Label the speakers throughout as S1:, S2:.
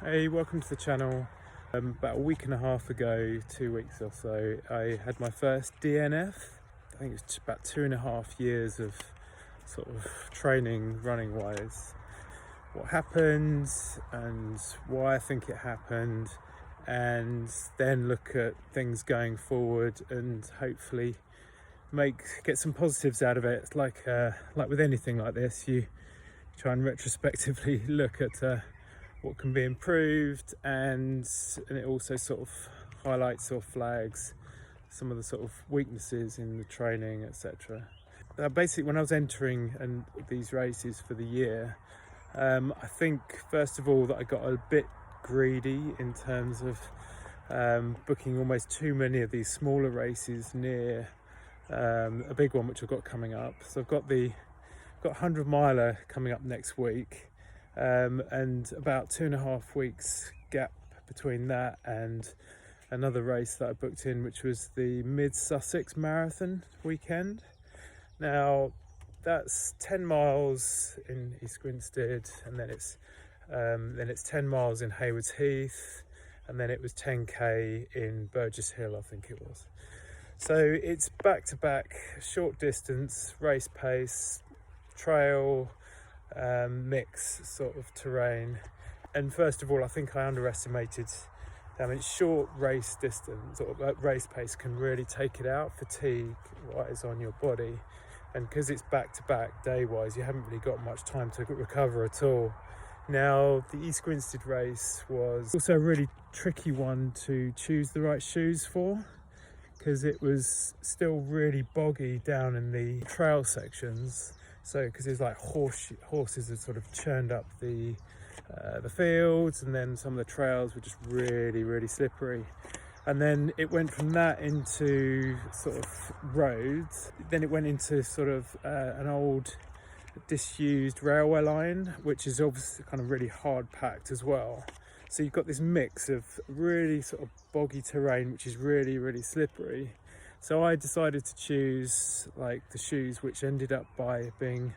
S1: Hey, welcome to the channel. About a week and a half ago, 2 weeks or so, I had my first DNF. I think it's about 2.5 years of sort of training running wise. What happened and why I think it happened, and then look at things going forward and hopefully get some positives out of it. It's like with anything like this, you try and retrospectively look at what can be improved, and it also sort of highlights or flags some of the sort of weaknesses in the training, etc. Basically, when I was entering these races for the year, I think first of all that I got a bit greedy in terms of booking almost too many of these smaller races near a big one which I've got coming up. So I've got 100 miler coming up next week, and about 2.5 weeks gap between that and another race that I booked in, which was the Mid Sussex Marathon weekend. Now that's 10 miles in East Grinstead, and then it's 10 miles in Haywards Heath, and then it was 10k in Burgess Hill, I think it was. So it's back-to-back short distance race pace trail mix sort of terrain. And first of all, I think I underestimated how much short race distance or race pace can really take it out fatigue wise on your body. And because it's back-to-back day wise, you haven't really got much time to recover at all. Now the East Grinstead race was also a really tricky one to choose the right shoes for, because it was still really boggy down in the trail sections. So because it's like horses had sort of churned up the fields, and then some of the trails were just really slippery. And then it went from that into sort of roads. Then it went into sort of an old disused railway line, which is obviously kind of really hard packed as well. So you've got this mix of really sort of boggy terrain, which is really slippery. So I decided to choose like the shoes which ended up by being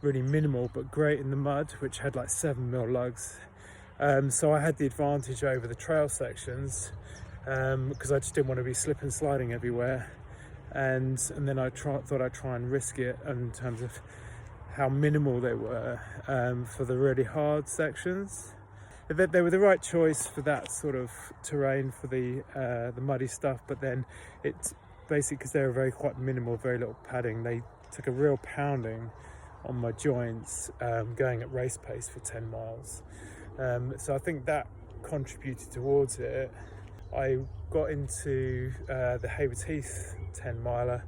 S1: really minimal but great in the mud, which had like 7mm lugs. So I had the advantage over the trail sections, because I just didn't want to be slip and sliding everywhere. And then I thought I'd try and risk it in terms of how minimal they were for the really hard sections. They were the right choice for that sort of terrain, for the muddy stuff, but then it's basically because they were quite minimal, very little padding, they took a real pounding on my joints going at race pace for 10 miles. So I think that contributed towards it. I got into the Haywards Heath 10 miler,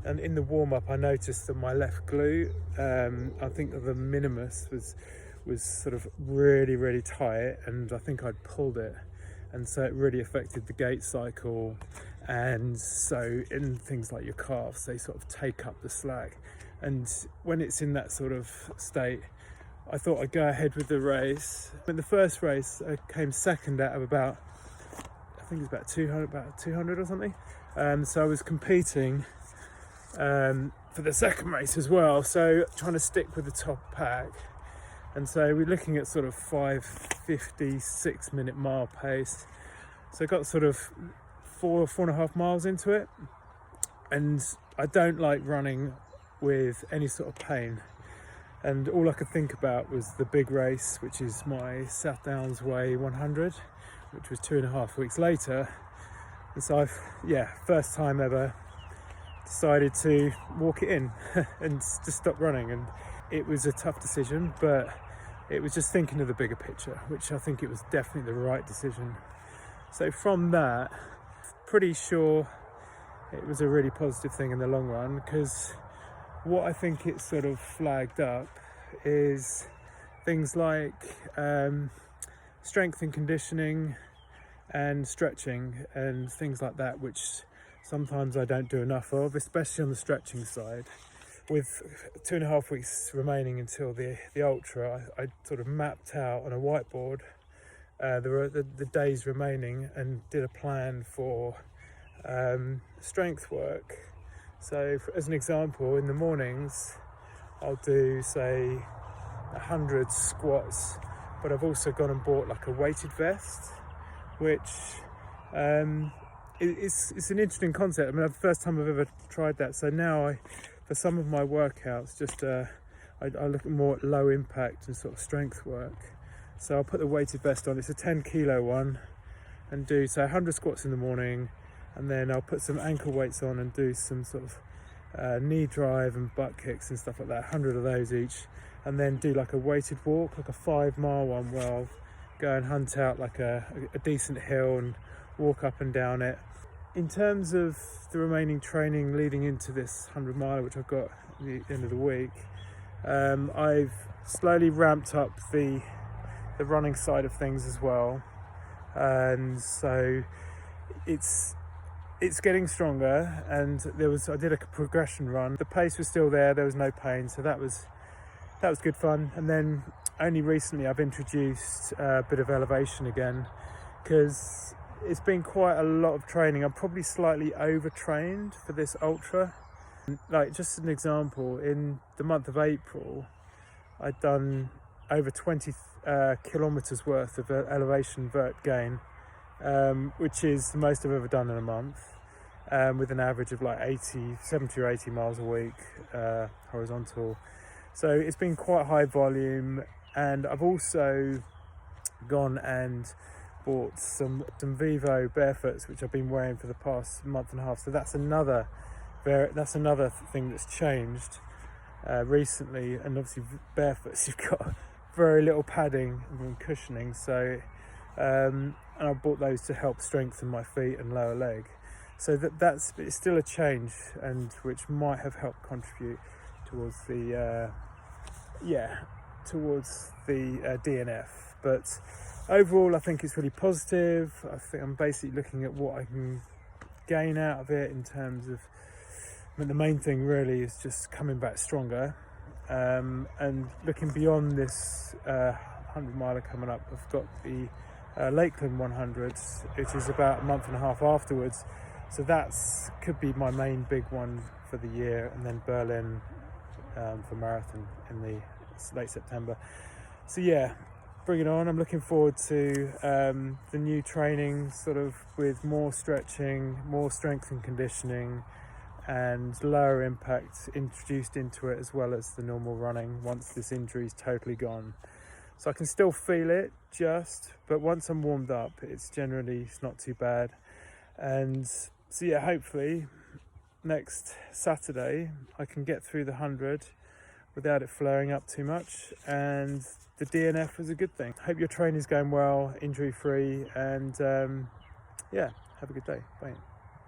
S1: and in the warm-up I noticed that my left glute, I think that the minimus was sort of really tight, and I think I'd pulled it, and so it really affected the gait cycle. And so in things like your calves, they sort of take up the slack, and when it's in that sort of state, I thought I'd go ahead with the race. In the first race I came second out of about, I think it's about 200 or something. So I was competing for the second race as well, so trying to stick with the top pack. And so we're looking at sort of 5:50, 6-minute mile pace. So I got sort of 4.5 miles into it, and I don't like running with any sort of pain. And all I could think about was the big race, which is my South Downs Way 100, which was 2.5 weeks later. And so first time ever, decided to walk it in and just stop running. And it was a tough decision, but it was just thinking of the bigger picture, which I think it was definitely the right decision. So from that, pretty sure it was a really positive thing in the long run, because what I think it sort of flagged up is things like strength and conditioning and stretching and things like that, which sometimes I don't do enough of, especially on the stretching side. With 2.5 weeks remaining until the ultra, I sort of mapped out on a whiteboard the days remaining and did a plan for strength work. So as an example, in the mornings I'll do say 100 squats but I've also gone and bought like a weighted vest, which it's an interesting concept. I mean, it's the first time I've ever tried that. So now for some of my workouts, just I look at more low impact and sort of strength work. So I'll put the weighted vest on. It's a 10 kilo one, and do 100 squats in the morning, and then I'll put some ankle weights on and do some sort of knee drive and butt kicks and stuff like that, 100 of those each, and then do like a weighted walk, like a 5-mile one, where I'll go and hunt out like a decent hill and walk up and down it. In terms of the remaining training leading into this 100 mile, which I've got at the end of the week, I've slowly ramped up the running side of things as well, and so it's getting stronger. And I did a progression run. The pace was still there was no pain, so that was good fun. And then only recently I've introduced a bit of elevation again, because it's been quite a lot of training. I'm probably slightly overtrained for this ultra. Like, just an example, in the month of April I'd done over 20 kilometers worth of elevation vert gain, which is the most I've ever done in a month, with an average of like 70 or 80 miles a week horizontal. So it's been quite high volume. And I've also gone and bought some Vivo barefoots, which I've been wearing for the past month and a half. So that's another thing that's changed recently. And obviously barefoots, you've got very little padding and cushioning, so and I bought those to help strengthen my feet and lower leg. So it's still a change, and which might have helped contribute towards the DNF. But overall, I think it's really positive. I think I'm basically looking at what I can gain out of it in terms of, I mean, the main thing really is just coming back stronger, and looking beyond this 100 miler coming up. I've got the Lakeland 100s, which is about a month and a half afterwards, so that's could be my main big one for the year, and then Berlin for marathon in the late September. So yeah, bring it on. I'm looking forward to the new training, sort of with more stretching, more strength and conditioning, and lower impact introduced into it, as well as the normal running once this injury is totally gone. So I can still feel it but once I'm warmed up, it's not too bad. And so yeah, hopefully next Saturday I can get through the 100 without it flaring up too much, and the DNF was a good thing. Hope your training's going well, injury free, and yeah, have a good day. Bye.